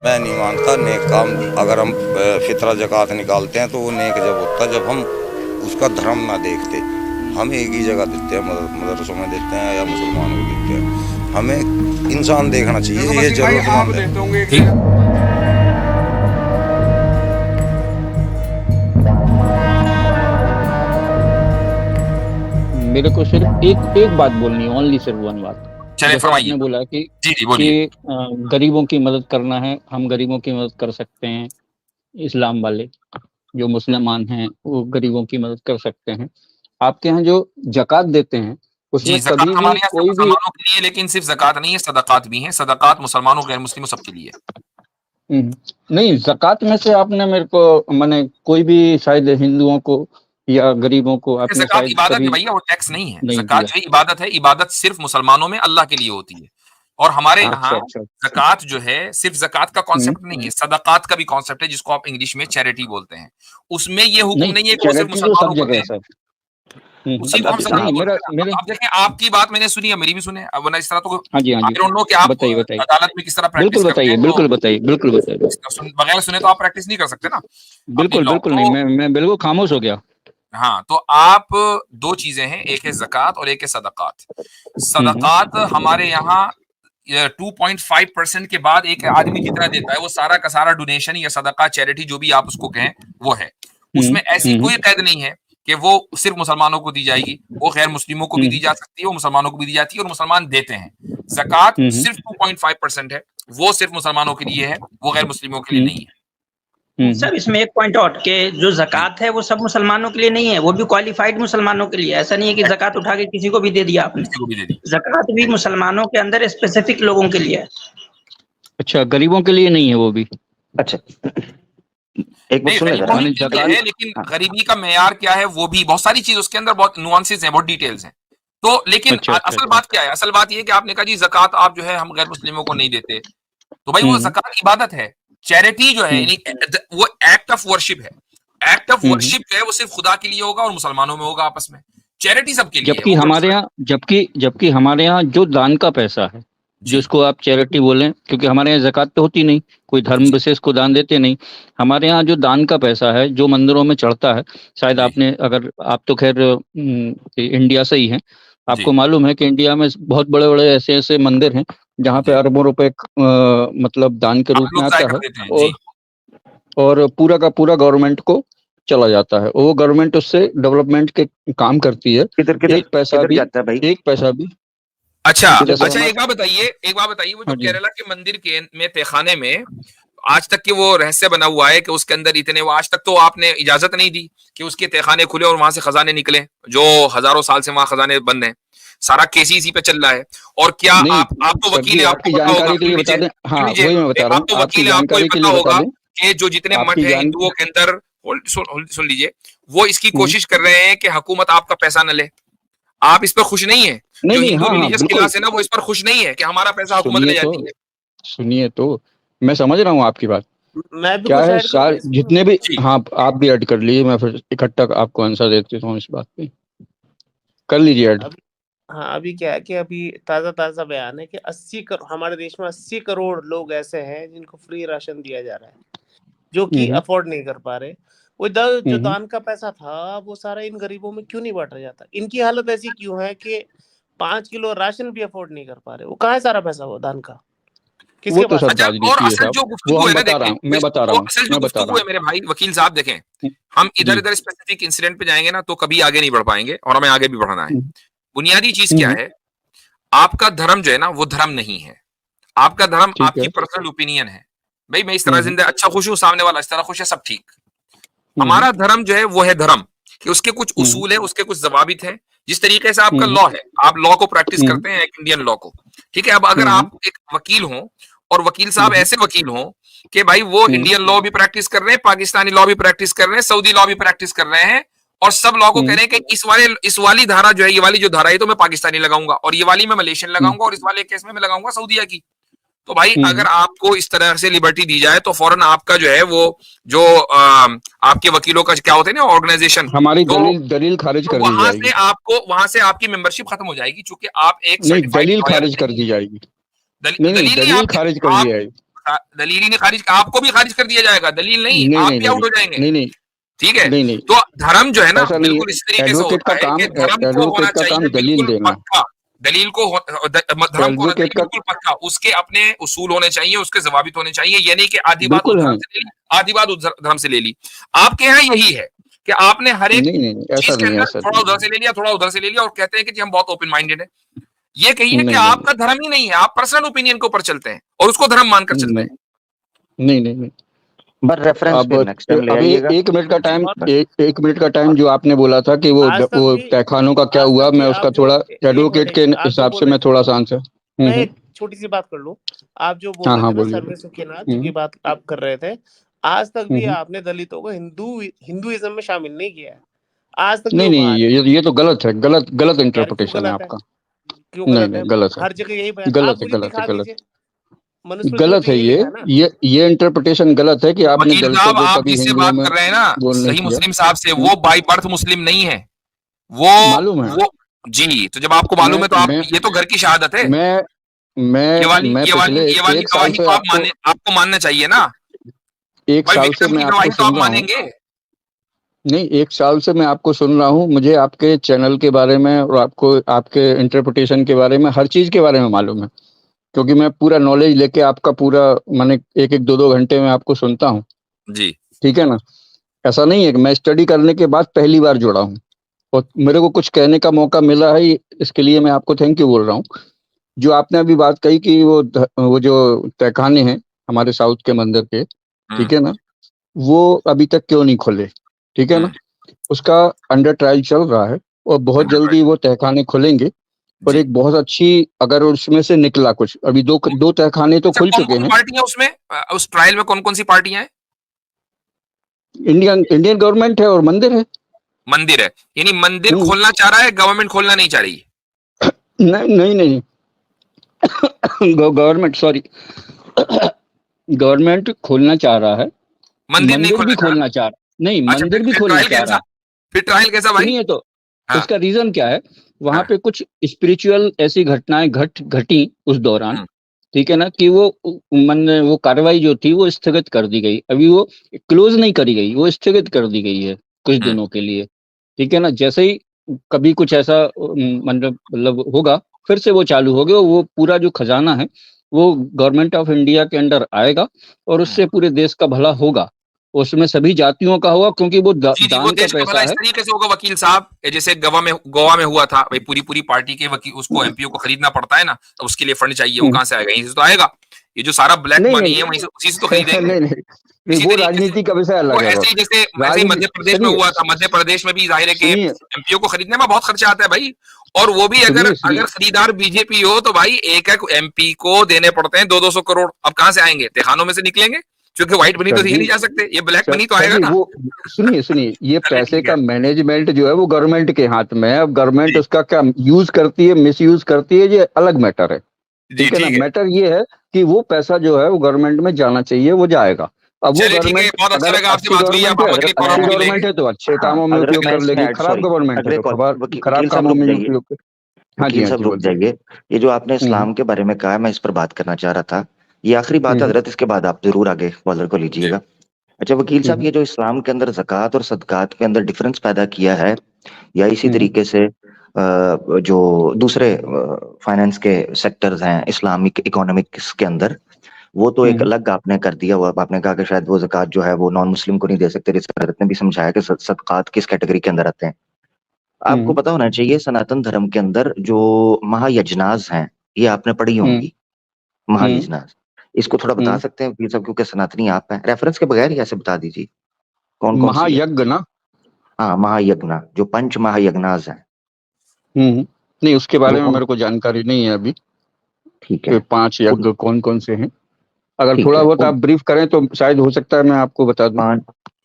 मैं नहीं मानता नेक काम। अगर हम फितरा ज़कात निकालते हैं तो वो नेक जब होता है जब हम उसका धर्म ना देखते। हम एक ही जगह देते हैं, मदरसों में देते हैं या मुसलमानों को देते हैं। हमें इंसान देखना चाहिए, ये ज़रूरतमंद है। ठीक। मेरे को सिर्फ एक एक बात बोलनी है, ओनली सिर्फ वन बात। चले जैसे फरमाइए। आपने बोला कि जी जी बोलिए। गरीबों की मदद करना है, हम गरीबों की मदद कर सकते हैं। इस्लाम वाले जो मुसलमान हैं वो गरीबों की मदद कर सकते हैं। आपके यहाँ जो जकात देते हैं जी, उसमें ज़कात कभी भी हमारे यहाँ सिर्फ कोई भी मुसलमानों के लिए, लेकिन सिर्फ ज़कात नहीं है, सदक़ात भी हैं। सदक़ात मुसलमानों, गैर मुस्लिमों सबके लिए है। नहीं, जकात में से आपने मेरे को माने कोई भी शायद हिंदुओं को या गरीबों को आपने ज़कात शायद इबादत है कभी भैया, वो टैक्स नहीं है। नहीं ज़कात दिया। जो है इबादत है, इबादत सिर्फ मुसलमानों में अल्लाह के लिए होती है। और हमारे अच्छा यहाँ अच्छा। ज़कात जो है सिर्फ ज़कात का हम्म, कॉन्सेप्ट नहीं है, सदक़ात का भी कॉन्सेप्ट है, जिसको आप इंग्लिश में चैरिटी बोलते हैं। उसमें ये हुक्म नहीं, नहीं है कि वो सिर्फ चैरिटी तो सब मुसलमानों को जगह है दें। सर। उसी को हम सदका नहीं, मेरा बोलते हैं ना। मेरे अब देखें, आपकी बात मैंने सुनी है, मेरी भी सुने। अब वरना इस तरह तो हाँ जी, हाँ आई जी। डोंट नो कि आप बताइए, बताइए। अदालत में किस तरह प्रैक्टिस बिल्कुल करते बताइए, हैं, तो बिल्कुल बताइए, बिल्कुल बताइए। बगैर सुने तो आप प्रैक्टिस नहीं कर सकते ना अपनी बिल्कुल, लॉ। बिल्कुल नहीं, तो मैं बिल्कुल खामोश हो गया। हाँ, तो आप 2 चीज़ें हैं, एक है ज़कात और एक है सदक़ात। हुँ, सदक़ात हमारे यहाँ 2.5% के बाद एक आदमी जितना देता है, वो सारा का सारा डोनेशन या सदका, चैरिटी जो भी आप उसको कहें, वो है। हुँ, उसमें ऐसी हुँ, कोई कैद नहीं है कि वो सिर्फ़ मुसलमानों को दी जाएगी, वो गैर मुस्लिमों को भी हुँ, दी जा सकती है, वो मुसलमानों को भी दी जाती है और मुसलमान देते हैं। ज़कात हुँ, सिर्फ़ 2.5% है, वो सिर्फ़ मुसलमानों के लिए है, वो गैर मुस्लिमों के लिए हुँ, नहीं है। हुँ, सर इसमें एक पॉइंट आउट के जो जी। ज़कात है वो सब मुसलमानों के लिए नहीं है, वो भी क्वालिफाइड मुसलमानों के लिए है। ऐसा नहीं है कि ज़कात उठा के किसी को भी दे दिया आपने। किसी को भी दे दी। ज़कात भी मुसलमानों के अंदर स्पेसिफिक लोगों के लिए है। अच्छा, गरीबों के लिए नहीं है वो भी? अच्छा, एक बात नहीं, सुन ले गरीबों जरा। माने के लिए ज़कात है, लेकिन हाँ, गरीबी का मेयार क्या है, वो भी बहुत सारी चीज़ उसके अंदर, बहुत नुआंसेस हैं, बहुत डिटेल्स हैं। तो लेकिन अच्छा, अच्छा, असल अच्छा। बात क्या है? असल बात ये है कि आपने कहा जी ज़कात आप जो है हम गैर मुस्लिमों को नहीं देते। तो भाई वो हुँ, ज़कात इबादत है। चैरिटी जो है हुँ, यानी वो एक्ट ऑफ वर्शिप है। Act of hmm, hmm. Worship जो है वो सिर्फ खुदा के लिए होगा और मुसलमानों में होगा आपस में। चैरिटी सबके लिए है, जबकि वो हमारे यहाँ जबकि हमारे यहाँ जो दान का पैसा है, जी, जिसको आप चैरिटी बोलें, क्योंकि हमारे यहाँ ज़कात तो होती नहीं, कोई धर्म जी, विशेष को दान देते नहीं। हमारे यहाँ जो दान का पैसा है, जो मंदिरों में चढ़ता है, शायद जी, आपने अगर आप तो ख़ैर इंडिया से ही हैं, जी। आपको मालूम है कि इंडिया में बहुत बड़े-बड़े ऐसे-ऐसे मंदिर हैं, जहाँ पे जी। अरबों रुपए मतलब दान के आप रूप में लोग ज़ाया आता कर है। देते हैं। जी। और पूरा का पूरा गवर्नमेंट को चला जाता है। वो गवर्नमेंट उससे डेवलपमेंट के काम करती है। किधर किधर एक पैसा किधर भी जाता है भाई? एक पैसा भी अच्छा, किधर जैसे अच्छा हमारे एक बात बताइए, वो जो हाँ जी। केरला के मंदिर के में तहखाने में आज तक के वो रहस्य बना हुआ है कि उसके अंदर इतने, वो आज तक तो आपने इजाज़त नहीं दी कि उसके तहखाने खुले और वहाँ से खज़ाने निकले, जो हज़ारों साल से वहाँ खज़ाने बंद हैं। सारा केस ही इसी पे चल रहा है। और क्या नहीं, आप तो सर वकील जी हैं, आपको आपकी पता होगा, जानकारी के लिए बता दें, सुन हाँ, लीजिए, वही मैं बता रहा आप हूँ, तो आपकी वकील हैं, आपको ये जानकारी के पता लिए बता होगा दें, कि जो जितने मठ आपकी हैं जान हिंदुओं के अंदर, सुन लीजिए, वो इसकी हुँ। कोशिश कर रहे हैं कि हुकूमत आपका पैसा न ले। आप इस पर खुश नहीं हैं? नहीं, जो नहीं, हिंदू हाँ, हाँ, रिलीजियस बिल्कुल। क्लास है ना, वो इस पर खुश नहीं है कि हमारा पैसा हुकूमत सुनिए ले तो जाती है। सुनिए तो, मैं समझ रहा हूँ आपकी बात। मैं भी क्या कुछ है ऐड करूँ इसमें? जितने भी जी। हाँ, आप भी ऐड कर लीजिए, मैं फिर इकट्ठा आपको आंसर दे देता हूँ इस बात पे। कर लीजिए ऐड। अभी हाँ, अभी क्या है कि अभी ताज़ा बयान है कि हमारे देश में 80 करोड़ लोग ऐसे हैं जिनको फ्री राशन दिया जा रहा है, जो हुँ, कि हुँ, अफोर्ड नहीं कर पा रहे। वो हुँ, जो हुँ। दान का पैसा था वो सारा इन गरीबों में क्यों नहीं बांटा जाता? इनकी हालत ऐसी क्यों है कि 5 किलो राशन भी अफोर्ड नहीं कर पा रहे? वो कहाँ है सारा पैसा, वो दान का वो किसके तो पास सब है? अच्छा, और राजनीति है असल साहब। जो वो गुफ्तगू है हम ना, बता रहा देखें, हूँ, मैं बता रहा वो हूँ, असल जो मैं बता रहा गुफ्तगू है हूँ। मेरे भाई वकील साहब, देखें, हम जी। इधर-इधर स्पेसिफिक इंसिडेंट पे जाएँगे ना तो कभी आगे नहीं बढ़ पाएँगे और हमें आगे भी बढ़ना है। हुँ, बुनियादी चीज़ हुँ, क्या हुँ। है? आपका धर्म जो है ना, वो धर्म नहीं है। आपका धर्म ठीक आपकी है। पर्सनल ओपिनियन है। भई मैं इस हुँ, तरह हुँ, अच्छा खुश हूँ, सामने वाला इस तरह खुश है, सब ठीक। हुँ, हुँ, हमारा धर्म जो है वो है धर्म, कि उसके कुछ हुँ, उसूल है, उसके कुछ ज़वाबित हैं। जिस तरीके से हुँ, आपका हुँ, लॉ है, आप लॉ को प्रैक्टिस हुँ, करते हैं, एक इंडियन लॉ को। ठीक है? अब अगर हुँ, आप एक वकील हों और वकील हुँ, साहब हुँ, ऐसे वकील हों कि भाई वो हुँ, इंडियन लॉ भी प्रैक्टिस कर रहे हैं, पाकिस्तानी लॉ भी प्रैक्टिस कर रहे हैं, सऊदी लॉ भी प्रैक्टिस कर रहे हैं और सब लॉ को कह हुँ, रहे हैं कि इस वाली धारा जो है, ये वाली जो धारा है, ये तो मैं पाकिस्तानी लगाऊँगा और ये वाली मैं मलेशियन हुँ, लगाऊँगा और इस वाले केस में मैं लगाऊँगा सऊदीया की। तो भाई हुँ, अगर हुँ। आपको इस तरह से लिबर्टी दी जाए तो फौरन आपका जो है वो जो आपके वकीलों का क्या होता है ना, ऑर्गेनाइजेशन, हमारी तो दलील दलील खारिज कर दी जाएगी। वहां से आपकी मेंबरशिप खत्म हो जाएगी, क्योंकि आप एक नहीं, सर्टिफाइड दलील लॉयर खारिज कर नहीं दी है। जाएगी। नहीं, नहीं, दलील नहीं, दलील आपकी खारिज कर दी आप जाएगी। दलील ही नहीं खारिज, आपको भी खारिज कर दिया जाएगा, दलील नहीं, नहीं आप नहीं भी आउट हो जाएंगे। नहीं नहीं ठीक है, नहीं नहीं, तो धर्म जो है ना ऐसा नहीं है। बिल्कुल इस तरीके से एडवोकेट होता का है काम कि धर्म को होना एडवोकेट का काम चाहिए दलील बिल्कुल देना। पक्का, दलील को धर्म को होना चाहिए एडवोकेट का बिल्कुल पक्का, उसके अपने उसूल होने चाहिए, उसके जवाबित होने चाहिए। ये नहीं कि आधी बात उस बिल्कुल धर्म है। से ले ली, आधी बात उस धर्म से ले ली। आपके यहाँ यही है कि आपने हर एक नहीं नहीं नहीं, ऐसा चीज के नहीं, अंदर ऐसा थोड़ा नहीं उधर से ले लिया, थोड़ा उधर से ले लिया, और कहते हैं कि जी हम बहुत ओपन माइंडेड है। ये कहिए कि नहीं आपका धर्म ही नहीं है, आप पर्सनल ओपिनियन के ऊपर चलते हैं और उसको धर्म मानकर चलते नहीं हैं। नहीं नहीं नहीं। बट रेफरेंस अब फिर नेक्स्ट टाइम ले अभी आइएगा। एक मिनट का टाइम, और एक मिनट का टाइम जो आपने बोला था कि आज तक वो भी तहखानों का क्या आज हुआ, तक भी मैं आप उसका जो थोड़ा एक एडवोकेट मिनट, के आप जो हिसाब बोल से रहे मैं थोड़ा सा आंसर। मैं एक छोटी सी बात कर लूं। आप जो बोल हाँ रहे हाँ थे ना बोलिए। सर्वे सुखीनाथ जी की बात आप कर रहे थे, आज तक भी हम्म। आपने दलितों को हिंदुइज्म में शामिल नहीं किया है। आज तक भी नहीं वो नहीं, बाहर है। ये तो गलत है, गलत गलत यार क्यों इंटरप्रिटेशन है गलत है? आपका। क्यों नहीं गलत है? नहीं, गलत है, हर जगह यही बयान, आप गलत है, मुझे गलत है, दिखा गलत दीजिए, मनुस्मृति में गलत तो है। यही लिखा है ना। ये इंटरप्रिटेशन गलत है कि आपने वकील दलितों साहब, को आप कभी जिससे हिंदुओं बात में कर रहे हैं ना बोल नहीं सही किया। मुस्लिम साहब से, वो बाई बर्थ मुस्लिम नहीं है वो मालूम है। वो जी, तो जब आपको मालूम है तो आप, मैं ये तो घर की शहादत है। मैं मैं पिछले ये वाली एक साल गवाही से तो आप आपको मानना चाहिए ना एक भाई, साल से विक्टिम मैं की आपको गवाही तो सुन आप रहा हूँ। मानेंगे। नहीं, एक साल से मैं आपको सुन रहा हूँ, मुझे आपके चैनल के बारे में और आपको आपके इंटरप्रिटेशन के बारे में, हर चीज के बारे में मालूम है, क्योंकि मैं पूरा नॉलेज लेके आपका पूरा, मैंने एक एक दो दो घंटे में आपको सुनता हूँ। जी ठीक है ना। ऐसा नहीं है कि मैं स्टडी करने के बाद पहली बार जुड़ा हूँ और मेरे को कुछ कहने का मौका मिला है, इसके लिए मैं आपको थैंक यू बोल रहा हूँ। जो आपने अभी बात कही कि वो जो तहखाने हैं हमारे साउथ के मंदिर के, ठीक है ना, वो अभी तक क्यों नहीं खुले, ठीक है ना, उसका अंडर ट्रायल चल रहा है और बहुत जल्दी वो तहखाने खुलेंगे। और जी। एक बहुत अच्छी, अगर उसमें से निकला कुछ, अभी दो तहखाने तो अच्छा, खुल कौन चुके कौन हैं। पार्टियां उसमें, उस ट्रायल में कौन कौन सी पार्टियां हैं? इंडियन गवर्नमेंट है और मंदिर है। मंदिर है, यानी मंदिर खोलना चाह रहा है, गवर्नमेंट खोलना नहीं चाह रही। नहीं नहीं नहीं, गवर्नमेंट, सॉरी, गवर्नमेंट खोलना चाह रहा है, मंदिर नहीं मंदिर भी खोलना चाह खोलना चाह रहा, नहीं रहा। अच्छा, मंदिर भी फिर खोलना ट्रायल चाह कैसा? रहा। फिर ट्रायल कैसा भाई? सुनिए तो, हाँ। उसका रीजन क्या है, वहां हाँ। पे कुछ स्पिरिचुअल ऐसी घटनाएं घटी उस दौरान, ठीक है ना, कि वो कार्रवाई जो थी वो स्थगित कर दी गई। अभी वो क्लोज नहीं करी गई, वो स्थगित कर दी गई है कुछ दिनों के लिए। ठीक है ना, जैसे ही कभी कुछ ऐसा मतलब होगा, फिर से वो चालू होगा। वो पूरा जो खजाना है वो गवर्नमेंट ऑफ इंडिया के अंडर आएगा और उससे पूरे देश का भला होगा, उसमें सभी जातियों का होगा, क्योंकि वो जी जी, वो दान का देश का भला पैसा इस है। तरीके से होगा वकील साहब, जैसे गोवा में हुआ था भाई, पूरी पार्टी के वकील, उसको एमपीओ को खरीदना पड़ता है ना, तो उसके लिए फंड चाहिए, वो कहां से आएगा? यहीं से तो आएगा। ये जो सारा ब्लैक नहीं मनी नहीं है वहीं से, उसी से तो खरीदेंगे। नहीं नहीं, इसी वो तरीके से राजनीति का विषय वो अलग है। ऐसे ही जैसे मध्य प्रदेश में सुनिए हुआ था, मध्य प्रदेश में भी जाहिर है कि सुनिए एमपीओ को खरीदने में बहुत खर्चा आता है भाई, और वो भी अगर सुनिए खरीदार बीजेपी हो तो भाई एक एमपी को देने पड़ते हैं 200 करोड़। अब कहां से आएंगे? तहखानों में से निकलेंगे, क्योंकि व्हाइट मनी तो सर ये जी, नहीं जा सकते, ये ब्लैक मनी तो सर आएगा जी, ना। वो सुनिए, ये चलिए पैसे ठीक का है मैनेजमेंट जो है वो गवर्नमेंट के हाथ में है। अब गवर्नमेंट जी उसका क्या यूज करती है, मिस यूज करती है, ये अलग मैटर है। जी ठीक है ना, ठीक है। मैटर ये है कि वो पैसा जो है वो गवर्नमेंट में जाना चाहिए, वो जाएगा। अब वो चलिए ठीक है, गवर्नमेंट बहुत अच्छा अगर लगा आपसे अच्छी बात हुई। गवर्नमेंट आप है, हम अगर अगले अच्छी फोरम में गवर्नमेंट मिलेंगे। है तो अच्छे हाँ, कामों में अगर उपयोग मैं कर इसमें लेगी, ऐड, खराब सॉरी, गवर्नमेंट है अगले तो कॉल, खराब वकील साहब कामों रुक में जाइए, उपयोग हाँ जी, वकील हाँ साहब जी, रुक बोलिए। जाइए। ये जो आपने इस्लाम के बारे में कहा है, मैं इस पर बात करना चाह रहा था। ये आखिरी बात है हम्म हजरत, इसके बाद आप जरूर आगे कॉलर को जी लीजिएगा। अच्छा वकील साहब, हम्म ये जो इस्लाम के अंदर ज़कात और सदकात के अंदर डिफरेंस पैदा किया है, या इसी हम्म तरीके से जो दूसरे फाइनेंस के सेक्टर्स हैं इस्लामिक इकोनॉमिक्स के अंदर, वो तो एक हम्म अलग आपने कर दिया। वो आपने कहा कि शायद वो ज़कात जो है वो नॉन मुस्लिम को नहीं दे सकते। जैसे हजरत ने भी समझाया कि सदकात किस कैटेगरी के अंदर आते हैं। आपको हम्म पता होना चाहिए सनातन धर्म के अंदर जो महायजनाज हैं, ये आपने पढ़ी हम्म होंगी, हम्म महायजनाज। इसको थोड़ा बता हम्म। सकते हैं वकील साहब, क्योंकि सनातनी आप हैं, रेफरेंस के बगैर ही ऐसे बता दीजिए कौन कौन सी है। महायज्ञ ना। हाँ, महायज्ञ, जो पंच महायज्ञनाज हैं नहीं, उसके वो बारे में कौन। मेरे को जानकारी नहीं है अभी ठीक कि है, 5 उन, यज्ञ कौन कौन से हैं। अगर ठीक थोड़ा है, बहुत आप उन ब्रीफ करें तो शायद हो सकता है मैं आपको बता दूं, पांच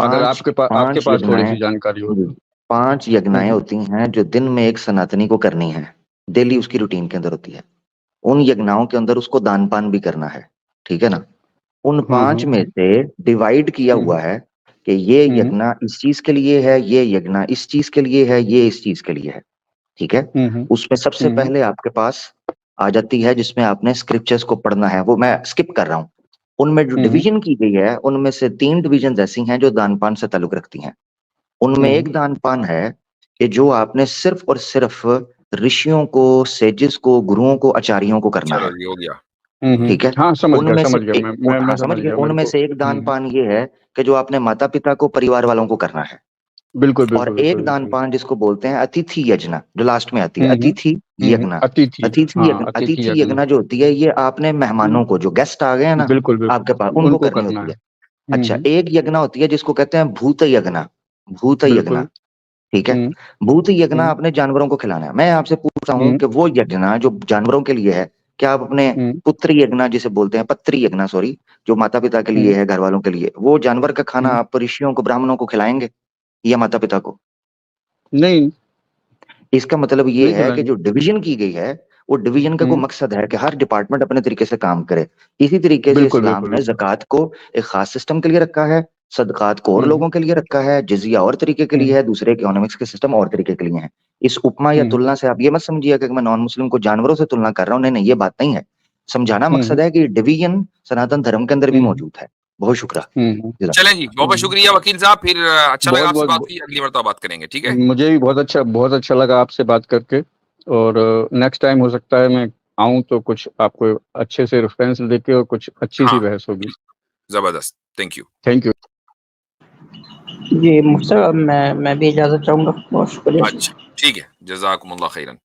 अगर पांच आपके पांच पास थोड़ी यज्ञनाएं सी जानकारी हो जी, तो। 5 यज्ञनाएं होती हैं जो दिन में एक सनातनी को करनी है, डेली उसकी रूटीन के अंदर होती है। उन यज्ञनाओं के अंदर उसको दान पान भी करना है, ठीक है ना। उन 5 में से डिवाइड किया हम्म हुआ है कि ये हम्म यज्ञ इस चीज के लिए है, ये यज्ञ इस चीज के लिए है, ये इस चीज के लिए है, ठीक है। हम्म उसमें सबसे पहले आपके पास आ जाती है जिसमें आपने स्क्रिप्चर्स को पढ़ना है, वो मैं स्किप कर रहा हूँ। उनमें जो डिवीजन की गई है उनमें से 3 डिवीजन ऐसी हैं जो दान पान से ताल्लुक रखती हैं। उनमें एक दान पान है कि जो आपने सिर्फ और सिर्फ ऋषियों को, सेजेस को, गुरुओं को, आचार्यों को करना चलो है, ये हो गया। ठीक है। हाँ समझ गया उनमें से समझ गया एक मैं समझ समझ गए, गया मेरे उनमें को। से एक दान पान ये है कि जो आपने माता पिता को, परिवार वालों को करना है। बिल्कुल और बिल्कुल एक बिल्कुल दान बिल्कुल। पान जिसको बोलते हैं अतिथि यज्ञ, जो लास्ट में आती है, हम्म, अतिथि यज्ञ। अतिथि, अतिथि हाँ यज्ञ, अतिथि अतिथि यज्ञ, यज्ञ जो होती है ये आपने मेहमानों को, जो गेस्ट आ गए हैं ना बिल्कुल बिल्कुल आपके पास, उनको करनी करना होती है। है। अच्छा, एक यज्ञ होती है जिसको कहते हैं भूत यज्ञ, भूत यज्ञ, बिल्कुल। ठीक है। हम्म, भूत यज्ञ हम्म, अपने जानवरों को खिलाना है। मैं आपसे पूछता हूँ हम्म, कि वो यज्ञ जो जानवरों के लिए है, क्या आप अपने हम्म, पुत्र यज्ञ जिसे बोलते हैं, पत्री यज्ञ सॉरी, जो माता पिता के लिए हम्म, है, घर वालों के लिए, वो जानवर का खाना आप ऋषियों को, ब्राह्मणों को खिलाएंगे या माता पिता को? नहीं इसका मतलब ये नहीं है कि खिलाएंगे। जो डिवीजन की गई है, वो डिवीजन का कोई मकसद है कि हर डिपार्टमेंट अपने तरीके से काम करे। इसी तरीके से बिल्कुल इस्लाम बिल्कुल ने बिल्कुल। ज़कात को एक खास सिस्टम के लिए रखा है, सदकात को और हम्म, लोगों के लिए रखा है, जिजिया और तरीके के लिए है, दूसरे इकोनॉमिक्स के सिस्टम और तरीके के लिए है। इस उपमा या तुलना से आप ये मत समझिएगा कि मैं नॉन मुस्लिम को जानवरों से तुलना कर रहा हूँ, नहीं नहीं, ये बात नहीं है। समझाना मकसद है कि डिवीजन सनातन धर्म के अंदर भी मौजूद है। बहुत शुक्रिया। चलें जी, बहुत बहुत शुक्रिया वकील साहब। फिर अच्छा लगा बहुत आपसे बात बहुत की, अगली मर्तबा बात करेंगे, ठीक है। मुझे भी बहुत अच्छा लगा आपसे बात करके। और नेक्स्ट टाइम हो सकता है मैं आऊं तो कुछ आपको अच्छे से रेफरेंस देके और कुछ अच्छी सी हाँ बहस होगी। जबरदस्त, थैंक यू। Thank you. जी मुफ्ती साहब, मैं भी इजाजत चाहूंगा। बहुत शुक्रिया। अच्छा ठीक है, जज़ाकुमुल्लाह खैरन।